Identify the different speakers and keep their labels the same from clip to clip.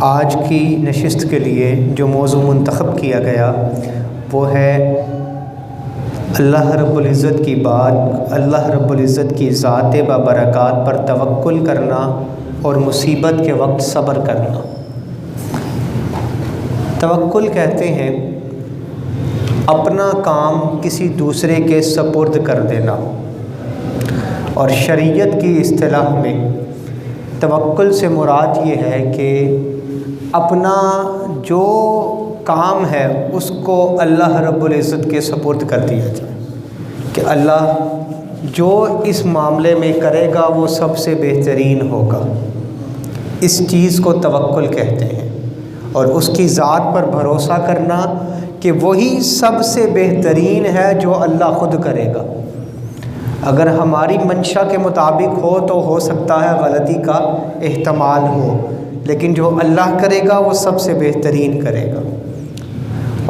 Speaker 1: آج کی نشست کے لیے جو موضوع منتخب کیا گیا وہ ہے اللہ رب العزت کی بات، اللہ رب العزت کی ذات بابرکات پر توکل کرنا اور مصیبت کے وقت صبر کرنا۔ توکل کہتے ہیں اپنا کام کسی دوسرے کے سپرد کر دینا، اور شریعت کی اصطلاح میں توکل سے مراد یہ ہے کہ اپنا جو کام ہے اس کو اللہ رب العزت کے سپرد کر دیا جائے کہ اللہ جو اس معاملے میں کرے گا وہ سب سے بہترین ہوگا۔ اس چیز کو توکل کہتے ہیں، اور اس کی ذات پر بھروسہ کرنا کہ وہی سب سے بہترین ہے جو اللہ خود کرے گا۔ اگر ہماری منشا کے مطابق ہو تو ہو سکتا ہے غلطی کا احتمال ہو، لیکن جو اللہ کرے گا وہ سب سے بہترین کرے گا۔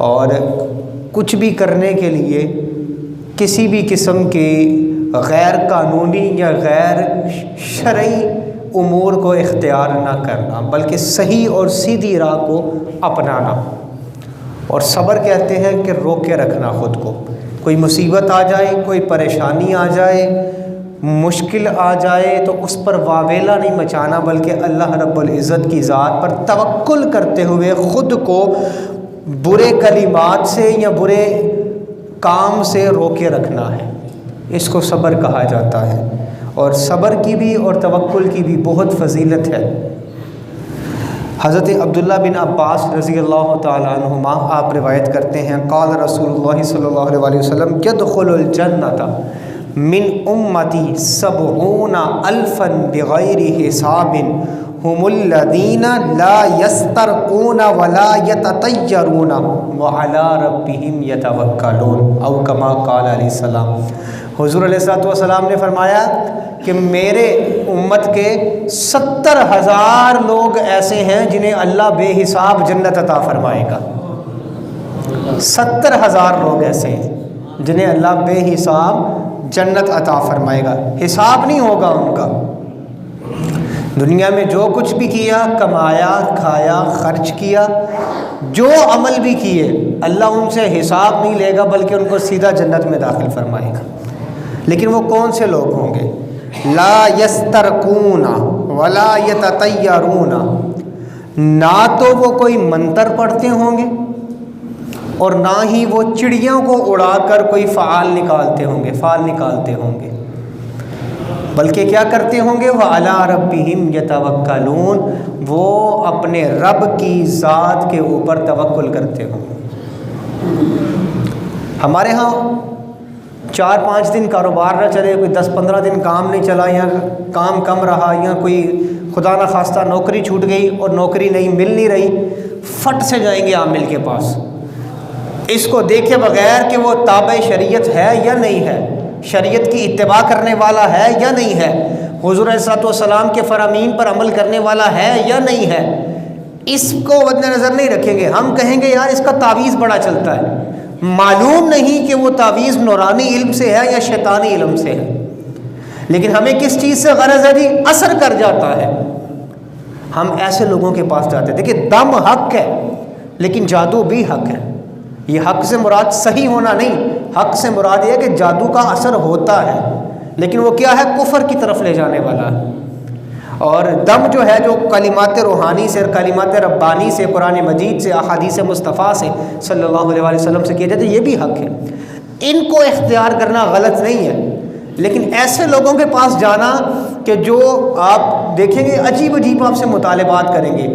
Speaker 1: اور کچھ بھی کرنے کے لیے کسی بھی قسم کی غیر قانونی یا غیر شرعی امور کو اختیار نہ کرنا، بلکہ صحیح اور سیدھی راہ کو اپنانا۔ اور صبر کہتے ہیں کہ روک کے رکھنا خود کو، کوئی مصیبت آ جائے، کوئی پریشانی آ جائے، مشکل آ جائے تو اس پر واویلا نہیں مچانا، بلکہ اللہ رب العزت کی ذات پر توکل کرتے ہوئے خود کو برے کلمات سے یا برے کام سے روکے رکھنا ہے۔ اس کو صبر کہا جاتا ہے، اور صبر کی بھی اور توکل کی بھی بہت فضیلت ہے۔ حضرت عبداللہ بن عباس رضی اللہ تعالیٰ عنہما آپ روایت کرتے ہیں، قال رسول اللہ صلی اللہ علیہ وسلم يدخل الجنۃ من امتی 70,000 بغیر حساب هم الذین لا یسترقون ولا یتطیرون وعلی ربهم یتوکلون، او کما قال علیہ السلام۔ حضور علیہ السلام نے فرمایا کہ میرے امت کے 70,000 لوگ ایسے ہیں جنہیں اللہ بے حساب جنت عطا فرمائے گا۔ 70,000 لوگ ایسے ہیں جنہیں اللہ بے حساب جنت عطا فرمائے گا، حساب نہیں ہوگا ان کا۔ دنیا میں جو کچھ بھی کیا، کمایا، کھایا، خرچ کیا، جو عمل بھی کیے، اللہ ان سے حساب نہیں لے گا، بلکہ ان کو سیدھا جنت میں داخل فرمائے گا۔ لیکن وہ کون سے لوگ ہوں گے؟ لا یسترقون ولا یتطیرون، نہ تو وہ کوئی منتر پڑھتے ہوں گے اور نہ ہی وہ چڑیوں کو اڑا کر کوئی فعال نکالتے ہوں گے، بلکہ کیا کرتے ہوں گے؟ وعلی ربہم یتوکلون، وہ اپنے رب کی ذات کے اوپر توکل کرتے ہوں گے۔ ہمارے ہاں 4-5 دن کاروبار نہ چلے، کوئی 10-15 دن کام نہیں چلا، یا کام کم رہا، یا کوئی خدا نہ خواستہ نوکری چھوٹ گئی اور نوکری مل نہیں رہی، فٹ سے جائیں گے عامل کے پاس، اس کو دیکھے بغیر کہ وہ تابع شریعت ہے یا نہیں ہے، شریعت کی اتباع کرنے والا ہے یا نہیں ہے، حضور علیہ السلام کے فرامین پر عمل کرنے والا ہے یا نہیں ہے، اس کو مد نظر نہیں رکھیں گے۔ ہم کہیں گے یار اس کا تعویذ بڑا چلتا ہے، معلوم نہیں کہ وہ تعویذ نورانی علم سے ہے یا شیطانی علم سے ہے، لیکن ہمیں کس چیز سے غرض ہے جی؟ اثر کر جاتا ہے، ہم ایسے لوگوں کے پاس جاتے ہیں۔ دیکھیں، دم حق ہے لیکن جادو بھی حق ہے۔ یہ حق سے مراد صحیح ہونا نہیں، حق سے مراد یہ ہے کہ جادو کا اثر ہوتا ہے، لیکن وہ کیا ہے؟ کفر کی طرف لے جانے والا ہے۔ اور دم جو ہے، جو کلمات روحانی سے، کلمات ربانی سے، قرآن مجید سے، احادیث مصطفیٰ سے صلی اللہ علیہ وسلم سے کیا جاتا ہے، یہ بھی حق ہے، ان کو اختیار کرنا غلط نہیں ہے۔ لیکن ایسے لوگوں کے پاس جانا کہ جو آپ دیکھیں گے عجیب عجیب آپ سے مطالبات کریں گے،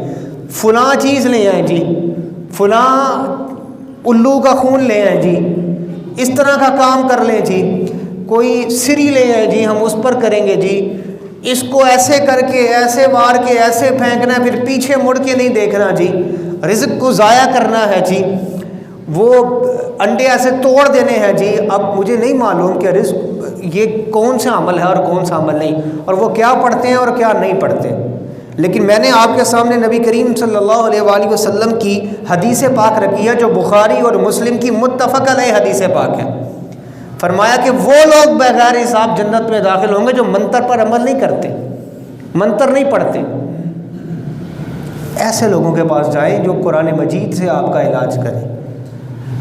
Speaker 1: فلاں چیز لے آئیں جی، فلاں الو کا خون لے آئیں جی، اس طرح کا کام کر لیں جی، کوئی سری لے آئیں جی، ہم اس پر کریں گے جی، اس کو ایسے کر کے، ایسے مار کے، ایسے پھینکنا ہے، پھر پیچھے مڑ کے نہیں دیکھنا جی، رزق کو ضائع کرنا ہے جی، وہ انڈے ایسے توڑ دینے ہیں جی۔ اب مجھے نہیں معلوم کہ رزق یہ کون سا عمل ہے اور کون سا عمل نہیں، اور وہ کیا پڑھتے ہیں اور کیا نہیں پڑھتے، لیکن میں نے آپ کے سامنے نبی کریم صلی اللہ علیہ وآلہ وسلم کی حدیث پاک رکھی ہے، جو بخاری اور مسلم کی متفق علیہ حدیث پاک ہے۔ فرمایا کہ وہ لوگ بغیر حساب جنت میں داخل ہوں گے جو منتر پر عمل نہیں کرتے، منتر نہیں پڑھتے۔ ایسے لوگوں کے پاس جائیں جو قرآن مجید سے آپ کا علاج کریں،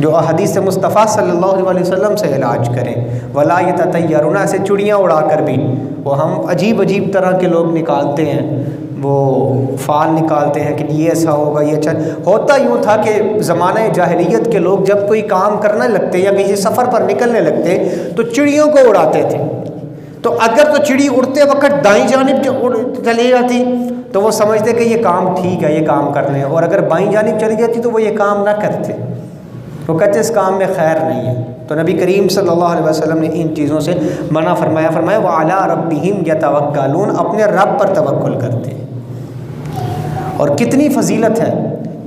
Speaker 1: جو احادیث مصطفیٰ صلی اللہ علیہ وسلم سے علاج کریں۔ ولا یتطیرون، ایسے چڑیاں اڑا کر بھی، وہ ہم عجیب عجیب طرح کے لوگ نکالتے ہیں، وہ فال نکالتے ہیں کہ یہ ایسا ہوگا، یہ اچھا ہوتا۔ یوں تھا کہ زمانہ جاہلیت کے لوگ جب کوئی کام کرنے لگتے یا کسی سفر پر نکلنے لگتے تو چڑیوں کو اڑاتے تھے، تو اگر تو چڑی اڑتے وقت دائیں جانب چلی جاتی تو وہ سمجھتے کہ یہ کام ٹھیک ہے، یہ کام کر لیں، اور اگر بائیں جانب چلی جاتی تو وہ یہ کام نہ کرتے، وہ کہتے اس کام میں خیر نہیں ہے۔ تو نبی کریم صلی اللہ علیہ وسلم نے ان چیزوں سے منع فرمایا، فرمایا وَعَلَىٰ رَبِّهِمْ يَتَوَكَّلُونَ، اپنے رب پر توکل کرتے ہیں۔ اور کتنی فضیلت ہے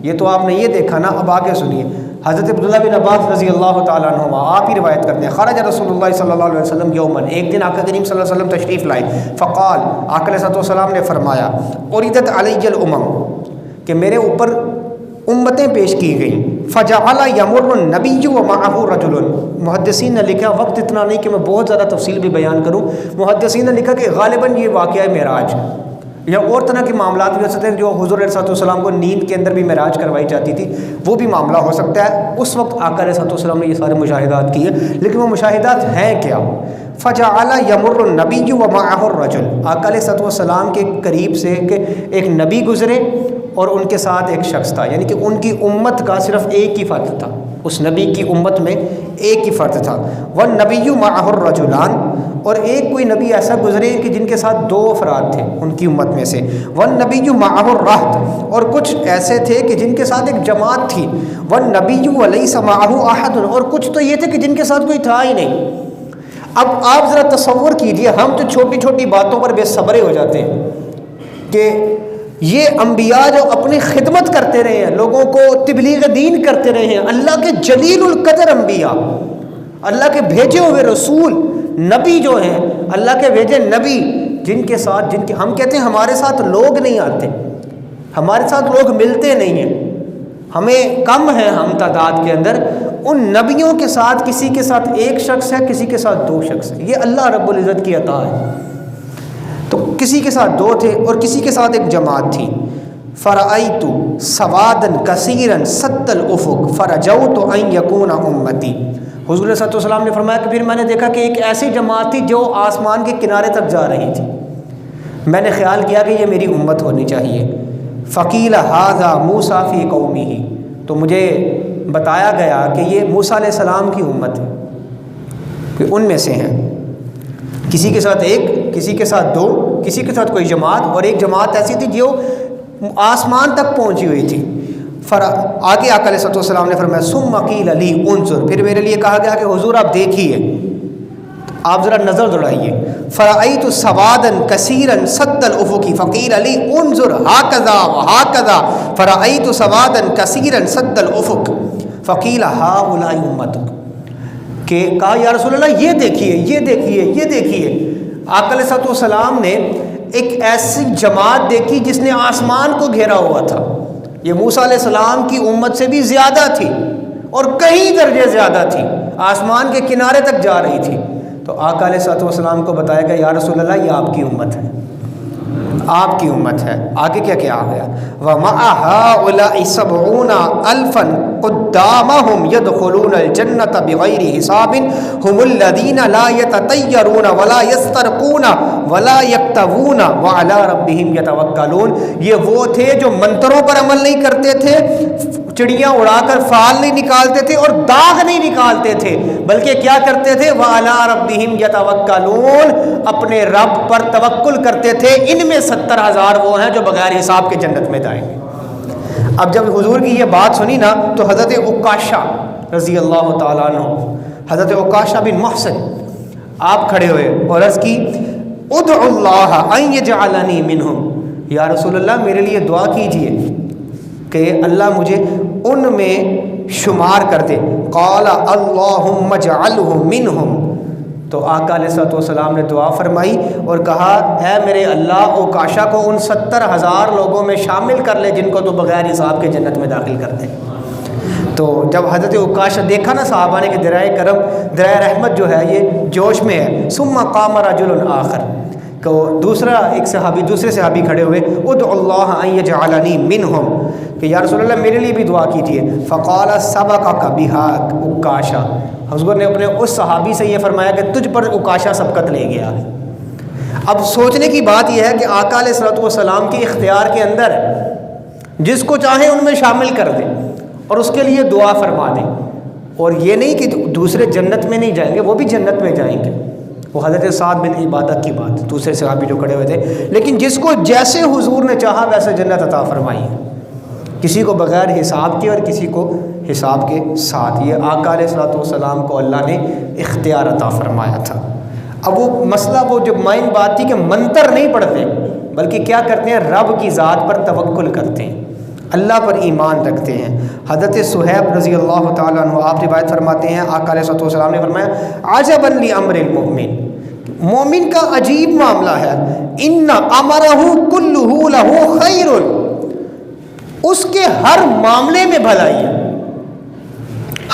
Speaker 1: یہ تو آپ نے یہ دیکھا نا۔ اب آگے سنیے، حضرت عبداللہ بن عباس رضی اللہ تعالیٰ عنہما آپ ہی روایت کرتے ہیں، خرج رسول اللہ صلی اللہ علیہ وسلم یوماً، ایک دن آقا کریم صلی اللہ علیہ وسلم تشریف لائے، فقال، آقا علیہ السلام نے فرمایا، اُرِدَتْ عَلَيَّ الْأُمَمُ، کہ میرے اوپر امتیں پیش کی گئیں، فَجَعَلَ يَمُرُّ النَّبِيُّ وَمَعَهُ رَجُلٌ، محدثین نے لکھا، وقت اتنا نہیں کہ میں بہت زیادہ تفصیل بھی بیان کروں، محدثین نے لکھا کہ غالباً یہ واقعہ معراج یا اور طرح کے معاملات بھی ہو سکتے ہیں، جو حضور علیہ السلام کو نیند کے اندر بھی معراج کروائی جاتی تھی، وہ بھی معاملہ ہو سکتا ہے۔ اس وقت آقا علیہ السلام نے یہ سارے مشاہدات کیے، لیکن وہ مشاہدات ہیں کیا؟ فَجَعَلَ يَمُرُّ النَّبِيُّ وَمَعَهُ الرَّجُلُ، آقا علیہ السلام کے قریب سے کہ ایک نبی گزرے اور ان کے ساتھ ایک شخص تھا، یعنی کہ ان کی امت کا صرف ایک ہی فرد تھا، اس نبی کی امت میں ایک ہی فرد تھا۔ وَالنَّبِيُّ مَعَهُ الرَّجُلَانِ، اور ایک کوئی نبی ایسا گزرے کہ جن کے ساتھ دو افراد تھے ان کی امت میں سے۔ وَالنَّبِيُّ مَعَهُ الرَّهْطُ، اور کچھ ایسے تھے کہ جن کے ساتھ ایک جماعت تھی۔ وَالنَّبِيُّ وَلَيْسَ مَعَهُ أَحَدٌ، اور کچھ تو یہ تھے کہ جن کے ساتھ کوئی تھا ہی نہیں۔ اب آپ ذرا تصور کیجئے، ہم تو چھوٹی چھوٹی باتوں پر بے صبرے ہو جاتے ہیں کہ یہ انبیاء جو اپنی خدمت کرتے رہے ہیں، لوگوں کو تبلیغ دین کرتے رہے ہیں، اللہ کے جلیل القدر انبیاء، اللہ کے بھیجے ہوئے رسول نبی جو ہیں، اللہ کے بھیجے نبی، جن کے ساتھ ہم کہتے ہیں ہمارے ساتھ لوگ نہیں آتے، ہمارے ساتھ لوگ ملتے نہیں ہیں، ہمیں کم ہیں ہم تعداد کے اندر، ان نبیوں کے ساتھ کسی کے ساتھ ایک شخص ہے، کسی کے ساتھ دو شخص ہے، یہ اللہ رب العزت کی عطا ہے۔ تو کسی کے ساتھ دو تھے اور کسی کے ساتھ ایک جماعت تھی۔ فرأیت سوادا کثیرا سد الافق فرجوت ان یکون امتی، حضور صلی اللہ علیہ وسلم نے فرمایا کہ پھر میں نے دیکھا کہ ایک ایسی جماعت تھی جو آسمان کے کنارے تک جا رہی تھی، میں نے خیال کیا کہ یہ میری امت ہونی چاہیے۔ فقیل ھذا موسیٰ فی قومہ، تو مجھے بتایا گیا کہ یہ موسیٰ علیہ السلام کی امت ہے، کہ ان میں سے ہیں، کسی کے ساتھ ایک، کسی کے ساتھ دو، کسی کے ساتھ کوئی جماعت، اور ایک جماعت ایسی تھی جو آسمان تک پہنچی ہوئی تھی۔ آگے آقا علیہ السلام نے فرمایا ثم قیل لی انظر، پھر میرے لیے کہا گیا کہ حضور آپ دیکھیے، آپ ذرا نظر دوڑائیے۔ فرأیت سوادا کثیرا سد الافق فقیل لی انظر ہکذا وہکذا فرأیت سوادا کثیرا سد الافق فقیل ہؤلاء امتک، کہ کہا یا رسول اللہ یہ دیکھیے، یہ دیکھیے، یہ دیکھیے۔ آقا علیہ السلام نے ایک ایسی جماعت دیکھی جس نے آسمان کو گھیرا ہوا تھا، یہ موسیٰ علیہ السلام کی امت سے بھی زیادہ تھی اور کئی درجے زیادہ تھی، آسمان کے کنارے تک جا رہی تھی۔ تو آقا علیہ السلام کو بتایا گیا یا رسول اللہ یہ آپ کی امت ہے، آپ کی امت ہے۔ آگے کیا کیا آ گیا؟ وَمَعَ هَؤُلَاءِ سَبْعُونَ أَلْفًا قُدَّامَهُمْ يَدْخُلُونَ الْجَنَّةَ بِغَيْرِ حِسَابٍ هُمُ الَّذِينَ لَا يَتَطَيَّرُونَ وَلَا يَسْتَرْقُونَ وَلَا يَكْتَوُونَ وَعَلَىٰ رَبِّهِمْ يَتَوَكَّلُونَ، یہ وہ تھے جو منتروں پر عمل نہیں کرتے تھے، چڑیاں اڑا کر فال نہیں نکالتے تھے اور داغ نہیں نکالتے تھے، بلکہ کیا کرتے تھے؟ وَعَلَىٰ رَبِّهِمْ يَتَوَكَّلُونَ، اپنے رب پر توکل کرتے تھے۔ ان میں 70,000 وہ ہیں جو بغیر حساب کے جنت میں جائیں گے۔ اب جب حضور کی یہ بات سنی نا تو حضرت عکاشہ رضی اللہ تعالیٰ عنہ، حضرت عکاشہ بن محصن آپ کھڑے ہوئے اور عرض کی ادعو اللہ ان یجعلنی منہم، یا رسول اللہ میرے لیے دعا کیجئے کہ اللہ مجھے ان میں شمار کر دے۔ قال اللہم اجعلہ منہم، تو آقا علیہ السلام نے دعا فرمائی اور کہا اے میرے اللہ عکاشہ کو ان 70,000 لوگوں میں شامل کر لے جن کو تو بغیر حساب کے جنت میں داخل کر دے۔ تو جب حضرت عکاشہ دیکھا نا صحابہ نے کہ درائے کرم، درائے رحمت جو ہے یہ جوش میں ہے۔ ثم قام رجل آخر، کہ دوسرے صحابی کھڑے ہوئے، ادعو اللہ ان یجعلنی منہم، کہ یا رسول اللہ میرے لیے بھی دعا کیجیے. فقال سبقک بہا عکاشہ، حضور نے اپنے اس صحابی سے یہ فرمایا کہ تجھ پر عکاشہ سبقت لے گیا ہے. اب سوچنے کی بات یہ ہے کہ آقا علیہ الصلوۃ والسلام کے اختیار کے اندر جس کو چاہیں ان میں شامل کر دیں اور اس کے لیے دعا فرما دیں. اور یہ نہیں کہ دوسرے جنت میں نہیں جائیں گے، وہ بھی جنت میں جائیں گے. وہ حضرت سعد بن عبادہ کی بات، دوسرے صحابی جو کھڑے ہوئے تھے. لیکن جس کو جیسے حضور نے چاہا ویسے جنت عطا فرمائی ہے، کسی کو بغیر حساب کے اور کسی کو حساب کے ساتھ. یہ آقا علیہ الصلوۃ والسلام کو اللہ نے اختیار عطا فرمایا تھا. اب وہ مسئلہ، وہ جو مائن بات تھی کہ منتر نہیں پڑھتے بلکہ کیا کرتے ہیں، رب کی ذات پر توکل کرتے ہیں، اللہ پر ایمان رکھتے ہیں. حضرت صہیب رضی اللہ تعالیٰ عنہ آپ روایت فرماتے ہیں، آقا علیہ الصلوۃ والسلام نے فرمایا عجبا لامر المؤمن، مومن کا عجیب معاملہ ہے، ان امرہ کلہ لہ خیر، اس کے ہر معاملے میں بھلائی ہے،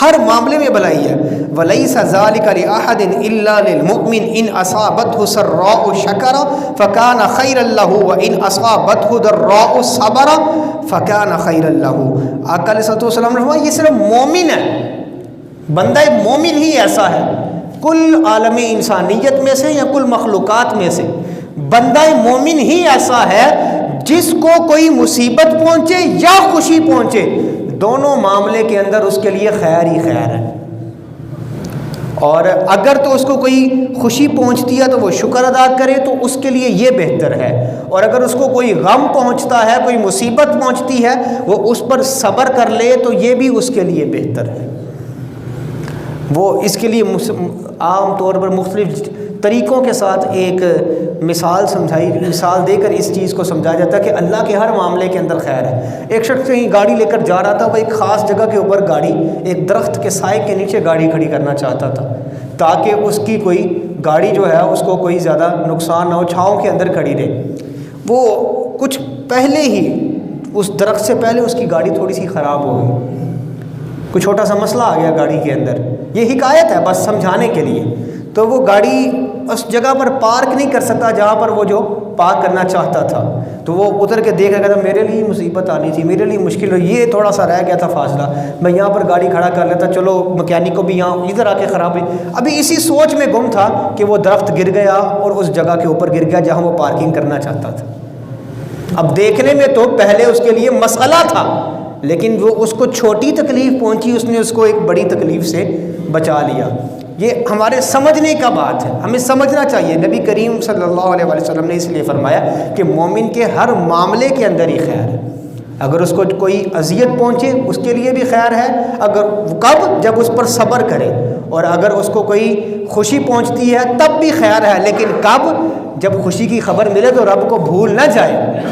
Speaker 1: ہر معاملے میں بھلائی ہے. وَلَيْسَ ذَلِكَ لِأَحَدٍ إِلَّا لِلْمُؤْمِنِ إِنْ أَصَابَتْهُ سَرَّاءُ شَكَرَ فَكَانَ خَيْرًا لَهُ وَإِنْ أَصَابَتْهُ ضَرَّاءُ صَبَرَ فَكَانَ خَيْرًا لَهُ. آقا علیہ السلام نے فرمایا یہ صرف مومن ہے، بندہ مومن ہی ایسا ہے. کل عالم انسانیت میں سے یا کل مخلوقات میں سے بندہ مومن ہی ایسا ہے جس کو کوئی مصیبت پہنچے یا خوشی پہنچے، دونوں معاملے کے اندر اس کے لیے خیر ہی خیر ہے. اور اگر تو اس کو کوئی خوشی پہنچتی ہے تو وہ شکر ادا کرے تو اس کے لیے یہ بہتر ہے، اور اگر اس کو کوئی غم پہنچتا ہے، کوئی مصیبت پہنچتی ہے، وہ اس پر صبر کر لے تو یہ بھی اس کے لیے بہتر ہے. وہ اس کے لیے عام طور پر مختلف طریقوں کے ساتھ ایک مثال دے کر اس چیز کو سمجھایا جاتا ہے کہ اللہ کے ہر معاملے کے اندر خیر ہے. ایک شخص کہیں گاڑی لے کر جا رہا تھا، وہ ایک خاص جگہ کے اوپر گاڑی، ایک درخت کے سائے کے نیچے گاڑی کھڑی کرنا چاہتا تھا تاکہ اس کی کوئی گاڑی جو ہے اس کو کوئی زیادہ نقصان نہ ہو، چھاؤں کے اندر کھڑی رہے. وہ کچھ پہلے ہی اس درخت سے پہلے اس کی گاڑی تھوڑی سی خراب ہو گئی، کوئی چھوٹا سا مسئلہ آ گیا گاڑی کے اندر. یہ حکایت ہے بس سمجھانے کے لیے. تو وہ گاڑی اس جگہ پر پارک نہیں کر سکتا جہاں پر وہ جو پارک کرنا چاہتا تھا. تو وہ اتر کے دیکھ رہا تھا میرے لیے مصیبت آنی تھی، میرے لیے مشکل ہو، یہ تھوڑا سا رہ گیا تھا فاصلہ، میں یہاں پر گاڑی کھڑا کر لیتا، چلو مکینک کو بھی یہاں ادھر آ کے خراب ہوئی. ابھی اسی سوچ میں گم تھا کہ وہ درخت گر گیا اور اس جگہ کے اوپر گر گیا جہاں وہ پارکنگ کرنا چاہتا تھا. اب دیکھنے میں تو پہلے اس کے لیے مسئلہ تھا، لیکن وہ اس کو چھوٹی تکلیف پہنچی، اس نے اس کو ایک بڑی تکلیف سے بچا لیا. یہ ہمارے سمجھنے کا بات ہے، ہمیں سمجھنا چاہیے. نبی کریم صلی اللہ علیہ وسلم نے اس لیے فرمایا کہ مومن کے ہر معاملے کے اندر ہی خیر ہے. اگر اس کو کوئی اذیت پہنچے اس کے لیے بھی خیر ہے، اگر کب جب اس پر صبر کرے، اور اگر اس کو کوئی خوشی پہنچتی ہے تب بھی خیر ہے، لیکن کب جب خوشی کی خبر ملے تو رب کو بھول نہ جائے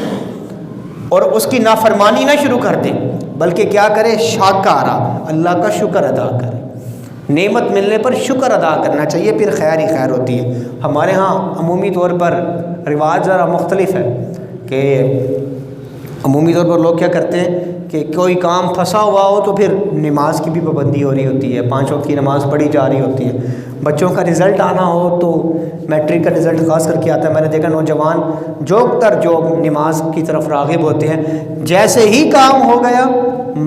Speaker 1: اور اس کی نافرمانی نہ شروع کر دے، بلکہ کیا کرے، شاکارا، اللہ کا شکر ادا کرے. نعمت ملنے پر شکر ادا کرنا چاہیے، پھر خیر ہی خیر ہوتی ہے. ہمارے ہاں عمومی طور پر رواج ذرا مختلف ہے کہ عمومی طور پر لوگ کیا کرتے ہیں کہ کوئی کام پھنسا ہوا ہو تو پھر نماز کی بھی پابندی ہو رہی ہوتی ہے، 5 وقت کی نماز پڑھی جا رہی ہوتی ہے. بچوں کا رزلٹ آنا ہو تو میٹرک کا رزلٹ خاص کر کے آتا ہے، میں نے دیکھا نوجوان جوک تر جوک نماز کی طرف راغب ہوتے ہیں. جیسے ہی کام ہو گیا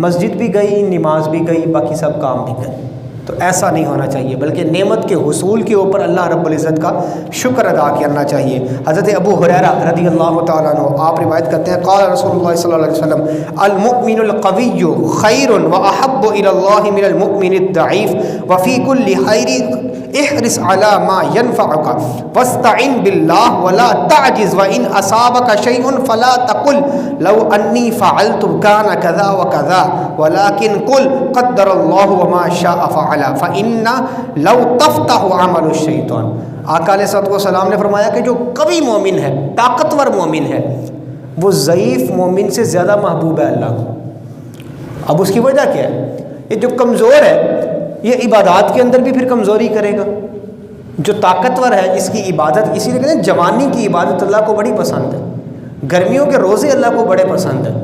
Speaker 1: مسجد بھی گئی، نماز بھی گئی، باقی سب کام بھی گئے. تو ایسا نہیں ہونا چاہیے، بلکہ نعمت کے حصول کے اوپر اللہ رب العزت کا شکر ادا کرنا چاہیے. حضرت ابو ہریرہ رضی اللہ تعالیٰ عنہ آپ روایت کرتے ہیں، قال رسول اللہ صلی اللہ علیہ وسلم المؤمن القوی خیر واحب الی اللہ من المؤمن الضعیف وفی کل خیر احرص علی ما ينفعك واستعن بالله ولا تعجز وان اصابك شيء فلا تقل لو انی فعلت كان كذا وكذا ولكن قل قدر الله وما شاء فعل فإن لو تفتح عمل الشیطان. آقا علیہ السلام نے فرمایا کہ جو قوی مومن ہے، طاقتور مومن ہے، وہ ضعیف مومن سے زیادہ محبوب ہے اللہ کو. اب اس کی وجہ کیا ہے؟ یہ جو کمزور ہے یہ عبادات کے اندر بھی پھر کمزوری کرے گا. جو طاقتور ہے اس کی عبادت، اسی لیے کہتے ہیں جوانی کی عبادت اللہ کو بڑی پسند ہے، گرمیوں کے روزے اللہ کو بڑے پسند ہیں،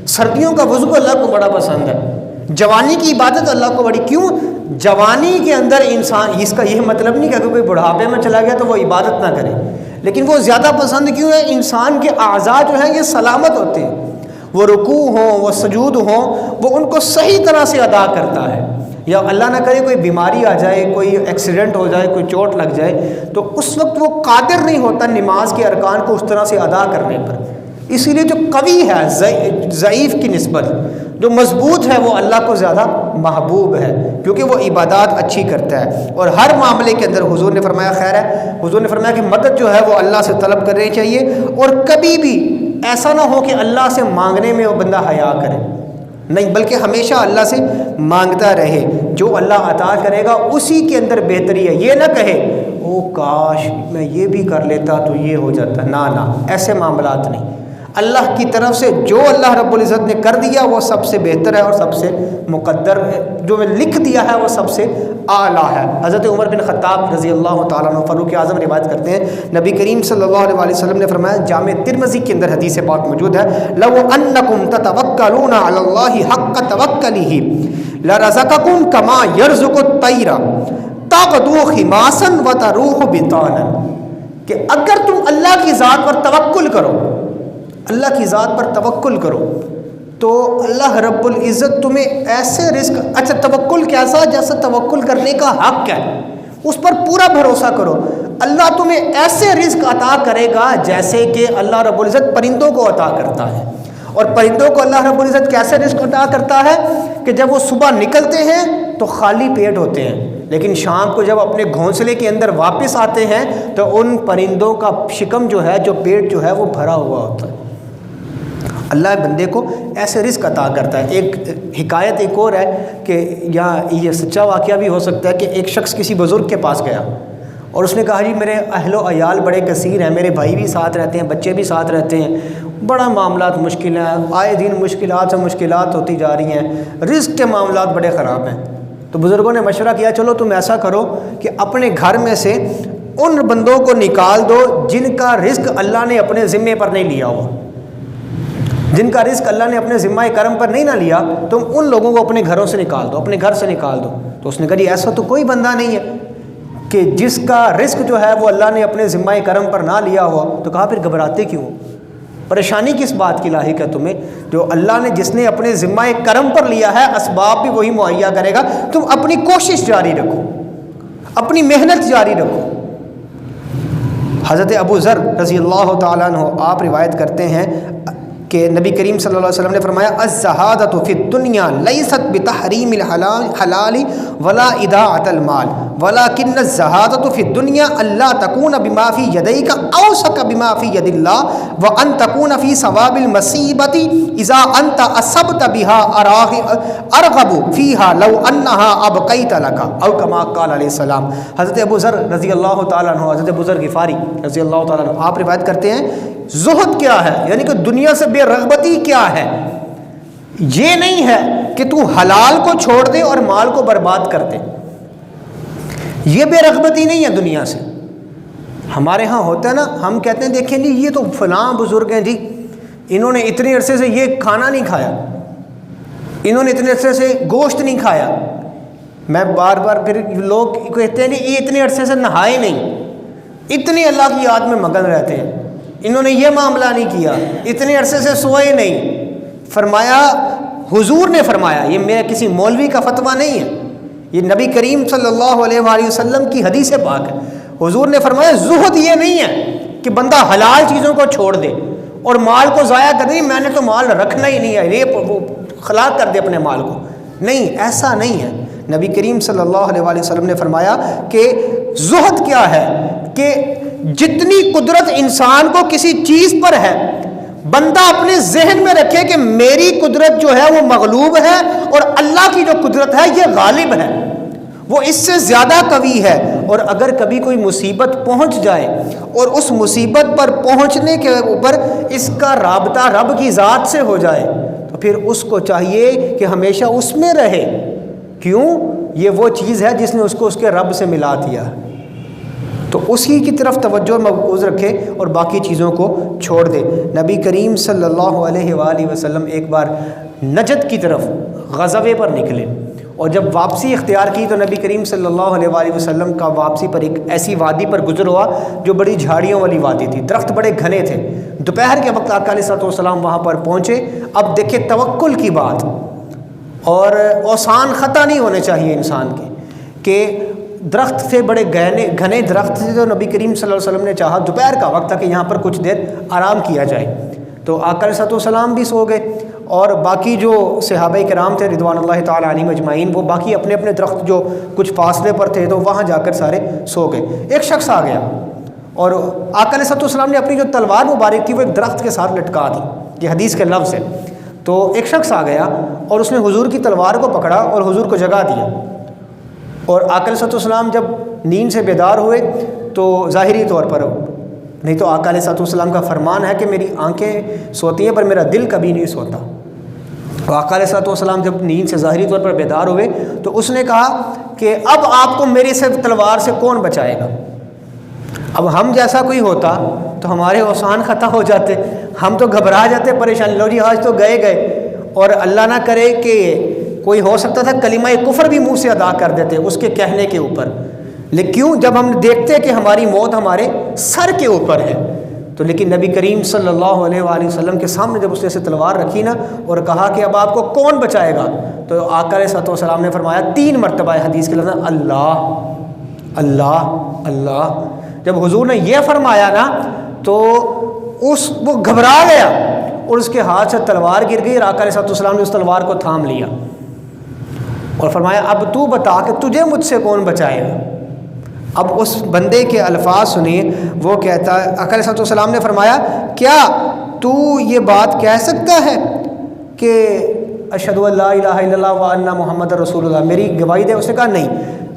Speaker 1: سردیوں کا وضو اللہ کو بڑا پسند ہے. جوانی کی عبادت اللہ کو بڑی، کیوں؟ جوانی کے اندر انسان، اس کا یہ مطلب نہیں کہ اگر کوئی بڑھاپے میں چلا گیا تو وہ عبادت نہ کرے، لیکن وہ زیادہ پسند کیوں ہے؟ انسان کے اعضاء جو ہیں یہ سلامت ہوتے ہیں، وہ رکوع ہوں، وہ سجود ہوں، وہ ان کو صحیح طرح سے ادا کرتا ہے. یا اللہ نہ کرے کوئی بیماری آ جائے، کوئی ایکسیڈنٹ ہو جائے، کوئی چوٹ لگ جائے، تو اس وقت وہ قادر نہیں ہوتا نماز کے ارکان کو اس طرح سے ادا کرنے پر. اسی لیے جو قوی ہے ضعیف کی نسبت، جو مضبوط ہے وہ اللہ کو زیادہ محبوب ہے، کیونکہ وہ عبادات اچھی کرتا ہے. اور ہر معاملے کے اندر حضور نے فرمایا خیر ہے، حضور نے فرمایا کہ مدد جو ہے وہ اللہ سے طلب کرنی چاہیے، اور کبھی بھی ایسا نہ ہو کہ اللہ سے مانگنے میں وہ بندہ حیا کرے، نہیں، بلکہ ہمیشہ اللہ سے مانگتا رہے. جو اللہ عطا کرے گا اسی کے اندر بہتری ہے. یہ نہ کہے او کاش میں یہ بھی کر لیتا تو یہ ہو جاتا، نہ، ایسے معاملات نہیں. اللہ کی طرف سے جو اللہ رب العزت نے کر دیا وہ سب سے بہتر ہے اور سب سے مقدر ہے، جو میں لکھ دیا ہے وہ سب سے اعلیٰ ہے. حضرت عمر بن خطاب رضی اللہ تعالیٰ عنہ فاروق اعظم روایت کرتے ہیں، نبی کریم صلی اللہ علیہ وسلم نے فرمایا، جامع ترمذی کے اندر حدیث پاک موجود ہے، لو انکم تتوکلون علی اللہ حق توکلہ لرزقکم کما یرزق الطیر تغدو خماسا وتروح بطانا، کہ اگر تم اللہ کی ذات پر توکل کرو، اللہ کی ذات پر توکل کرو تو اللہ رب العزت تمہیں ایسے رزق، اچھا توکل کیسا؟ جیسا توکل کرنے کا حق ہے، اس پر پورا بھروسہ کرو. اللہ تمہیں ایسے رزق عطا کرے گا جیسے کہ اللہ رب العزت پرندوں کو عطا کرتا ہے. اور پرندوں کو اللہ رب العزت کیسے رزق عطا کرتا ہے کہ جب وہ صبح نکلتے ہیں تو خالی پیٹ ہوتے ہیں، لیکن شام کو جب اپنے گھونسلے کے اندر واپس آتے ہیں تو ان پرندوں کا شکم جو ہے، جو پیٹ جو ہے وہ بھرا ہوا ہوتا ہے. اللہ بندے کو ایسے رزق عطا کرتا ہے. ایک حکایت ایک اور ہے کہ یہ سچا واقعہ بھی ہو سکتا ہے کہ ایک شخص کسی بزرگ کے پاس گیا اور اس نے کہا جی میرے اہل و عیال بڑے کثیر ہیں، میرے بھائی بھی ساتھ رہتے ہیں، بچے بھی ساتھ رہتے ہیں، بڑا معاملات مشکل ہیں، آئے دن مشکلات سے مشکلات ہوتی جا رہی ہیں، رزق کے معاملات بڑے خراب ہیں. تو بزرگوں نے مشورہ کیا چلو تم ایسا کرو کہ اپنے گھر میں سے ان بندوں کو نکال دو جن کا رزق اللہ نے اپنے ذمے پر نہیں لیا ہوا، جن کا رزق اللہ نے اپنے ذمہ کرم پر نہیں نہ لیا، تم ان لوگوں کو اپنے گھروں سے نکال دو، اپنے گھر سے نکال دو. تو اس نے کہا جی ایسا تو کوئی بندہ نہیں ہے کہ جس کا رزق جو ہے وہ اللہ نے اپنے ذمہ کرم پر نہ لیا ہوا. تو کہا پھر گھبراتے کیوں؟ پریشانی کس بات کی لاحق ہے تمہیں؟ جو اللہ نے جس نے اپنے ذمہ کرم پر لیا ہے اسباب بھی وہی مہیا کرے گا. تم اپنی کوشش جاری رکھو، اپنی محنت جاری رکھو. حضرت ابو ذر رضی اللہ تعالیٰ عنہ آپ روایت کرتے ہیں کہ نبی کریم صلی اللہ علیہ وسلم نے فرمایا الزہادۃ فی الدنیا لیست بتحریم الحلال ولا اضاعۃ المال ولکن الزہادۃ فی الدنیا الا تکون بما فی یدیک اوثق بما فی ید اللہ وان تکون فی ثواب المصیبۃ اذا انت اصبت بها ارغب فیها لو انها ابقیت لك او کما قال علیہ السلام. حضرت ابو ذر رضی اللہ تعالیٰ عنہ، حضرت ابو ذر غفاری رضی اللہ تعالیٰ عنہ آپ روایت کرتے ہیں زہد کیا ہے، یعنی کہ دنیا سے بے رغبتی کیا ہے؟ یہ نہیں ہے کہ تو حلال کو چھوڑ دے اور مال کو برباد کر دے، یہ بے رغبتی نہیں ہے دنیا سے. ہمارے ہاں ہوتا ہے نا، ہم کہتے ہیں دیکھیں جی یہ تو فلاں بزرگ ہیں جی، انہوں نے اتنے عرصے سے یہ کھانا نہیں کھایا، انہوں نے اتنے عرصے سے گوشت نہیں کھایا. میں بار بار پھر لوگ کہتے ہیں یہ اتنے عرصے سے نہائے نہیں، اتنے اللہ کی یاد میں مگن رہتے ہیں، انہوں نے یہ معاملہ نہیں کیا، اتنے عرصے سے سوئے نہیں. فرمایا حضور نے فرمایا، یہ میرا کسی مولوی کا فتویٰ نہیں ہے، یہ نبی کریم صلی اللہ علیہ وآلہ وسلم کی حدیث پاک ہے. حضور نے فرمایا زہد یہ نہیں ہے کہ بندہ حلال چیزوں کو چھوڑ دے اور مال کو ضائع کر دے، میں نے تو مال رکھنا ہی نہیں ہے، یہ وہ خلاق کر دے اپنے مال کو. نہیں، ایسا نہیں ہے. نبی کریم صلی اللہ علیہ وآلہ وسلم نے فرمایا کہ زہد کیا ہے کہ جتنی قدرت انسان کو کسی چیز پر ہے بندہ اپنے ذہن میں رکھے کہ میری قدرت جو ہے وہ مغلوب ہے اور اللہ کی جو قدرت ہے یہ غالب ہے، وہ اس سے زیادہ قوی ہے. اور اگر کبھی کوئی مصیبت پہنچ جائے اور اس مصیبت پر پہنچنے کے اوپر اس کا رابطہ رب کی ذات سے ہو جائے تو پھر اس کو چاہیے کہ ہمیشہ اس میں رہے. کیوں؟ یہ وہ چیز ہے جس نے اس کو اس کے رب سے ملا دیا، تو اسی کی طرف توجہ مرکوز رکھے اور باقی چیزوں کو چھوڑ دے. نبی کریم صلی اللہ علیہ وآلہ وسلم ایک بار نجد کی طرف غزوے پر نکلے اور جب واپسی اختیار کی تو نبی کریم صلی اللہ علیہ وآلہ وسلم کا واپسی پر ایک ایسی وادی پر گزر ہوا جو بڑی جھاڑیوں والی وادی تھی، درخت بڑے گھنے تھے۔ دوپہر کے وقت آقا علیہ الصلوۃ والسلام وہاں پر پہنچے۔ اب دیکھیں توکل کی بات، اور اوسان خطا نہیں ہونے چاہیے انسان کے، کہ درخت تھے بڑے گھنے درخت تھے، تو نبی کریم صلی اللہ علیہ وسلم نے چاہا دوپہر کا وقت تھا کہ یہاں پر کچھ دیر آرام کیا جائے، تو آقا علیہ الصلوۃ والسلام بھی سو گئے، اور باقی جو صحابہ کرام تھے رضوان اللہ تعالیٰ علیہم اجمعین وہ باقی اپنے اپنے درخت جو کچھ فاصلے پر تھے تو وہاں جا کر سارے سو گئے۔ ایک شخص آ گیا اور آقا علیہ الصلوۃ والسلام نے اپنی جو تلوار مبارک تھی وہ ایک درخت کے ساتھ لٹکا دی، یہ حدیث کے لفظ ہے۔ تو ایک شخص آ گیا اور اس نے حضور کی تلوار کو پکڑا اور حضور کو جگا دیا، اور آقا علیہ الصلوۃ والسلام جب نیند سے بیدار ہوئے تو ظاہری طور پر، نہیں تو آقا علیہ الصلوۃ والسلام کا فرمان ہے کہ میری آنکھیں سوتی ہیں پر میرا دل کبھی نہیں سوتا، تو آقا علیہ الصلوۃ والسلام جب نیند سے ظاہری طور پر بیدار ہوئے تو اس نے کہا کہ اب آپ کو میری سے تلوار سے کون بچائے گا؟ اب ہم جیسا کوئی ہوتا تو ہمارے اوسان خطا ہو جاتے، ہم تو گھبرا جاتے، پریشان، لو جی آج تو گئے، اور اللہ نہ کرے کہ کوئی ہو سکتا تھا کلمہ کفر بھی منہ سے ادا کر دیتے اس کے کہنے کے اوپر، لیکن کیوں؟ جب ہم دیکھتے کہ ہماری موت ہمارے سر کے اوپر ہے تو، لیکن نبی کریم صلی اللہ علیہ وآلہ وسلم کے سامنے جب اس نے سے تلوار رکھی نا اور کہا کہ اب آپ کو کون بچائے گا، تو آقا علیہ الصلوۃ والسلام نے فرمایا 3 مرتبہ حدیث کے لفظ اللہ اللہ اللہ۔ جب حضور نے یہ فرمایا نا تو وہ گھبرا گیا اور اس کے ہاتھ سے تلوار گر گئی، اور آقا علیہ الصلوۃ والسلام نے اس تلوار کو تھام لیا اور فرمایا اب تو بتا کہ تجھے مجھ سے کون بچائے گا۔ اب اس بندے کے الفاظ سنیے، وہ کہتا ہے، آقا علیہ الصلوۃ والسلام نے فرمایا کیا تو یہ بات کہہ سکتا ہے کہ اشہد ان لا الہ الا اللہ وان محمد رسول اللہ، میری گواہی دے؟ اس نے کہا نہیں۔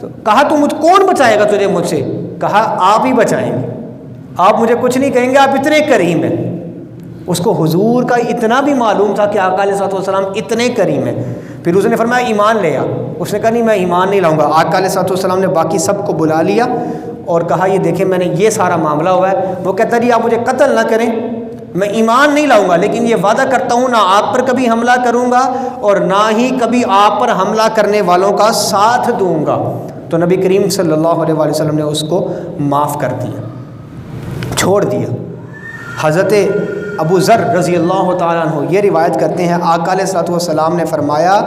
Speaker 1: تو کہا تو مجھ کون بچائے گا تجھے مجھ سے؟ کہا آپ ہی بچائیں گے، آپ مجھے کچھ نہیں کہیں گے، آپ اتنے کریم ہیں۔ اس کو حضور کا اتنا بھی معلوم تھا کہ آقا علیہ الصلوۃ والسلام اتنے کریم ہیں۔ پھر اس نے فرمایا ایمان لے آ، اس نے کہا نہیں میں ایمان نہیں لاؤں گا۔ آقا علیہ الصلوۃ والسلام نے باقی سب کو بلا لیا اور کہا یہ دیکھیں میں نے یہ سارا معاملہ ہوا ہے۔ وہ کہتا جی آپ مجھے قتل نہ کریں، میں ایمان نہیں لاؤں گا، لیکن یہ وعدہ کرتا ہوں نہ آپ پر کبھی حملہ کروں گا اور نہ ہی کبھی آپ پر حملہ کرنے والوں کا ساتھ دوں گا۔ تو نبی کریم صلی اللہ علیہ وآلہ وسلم نے اس کو معاف کر دیا، چھوڑ دیا۔ حضرت ابو ذر رضی اللہ تعالیٰ عنہ یہ روایت کرتے ہیں، آقا علیہ الصلوۃ والسلام نے فرمایا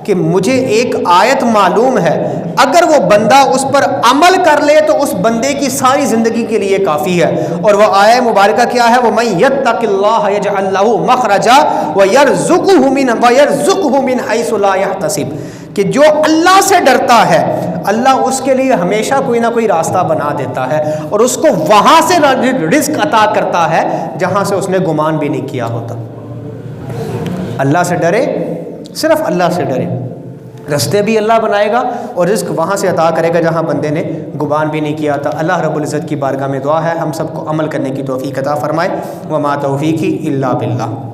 Speaker 1: کہ مجھے ایک آیت معلوم ہے، اگر وہ بندہ اس پر عمل کر لے تو اس بندے کی ساری زندگی کے لیے کافی ہے، اور وہ آیت مبارکہ کیا ہے؟ وَمَن يَتَّقِ اللَّهَ يَجْعَل لَّهُ مَخْرَجًا وَيَرْزُقْهُ مِنْ حَيْثُ لَا يَحْتَسِبُ، کہ جو اللہ سے ڈرتا ہے اللہ اس کے لیے ہمیشہ کوئی نہ کوئی راستہ بنا دیتا ہے اور اس کو وہاں سے رزق عطا کرتا ہے جہاں سے اس نے گمان بھی نہیں کیا ہوتا۔ اللہ سے ڈرے، صرف اللہ سے ڈرے، راستے بھی اللہ بنائے گا اور رزق وہاں سے عطا کرے گا جہاں بندے نے گمان بھی نہیں کیا تھا۔ اللہ رب العزت کی بارگاہ میں دعا ہے ہم سب کو عمل کرنے کی توفیق عطا فرمائے۔ وما توفیقی الا باللہ۔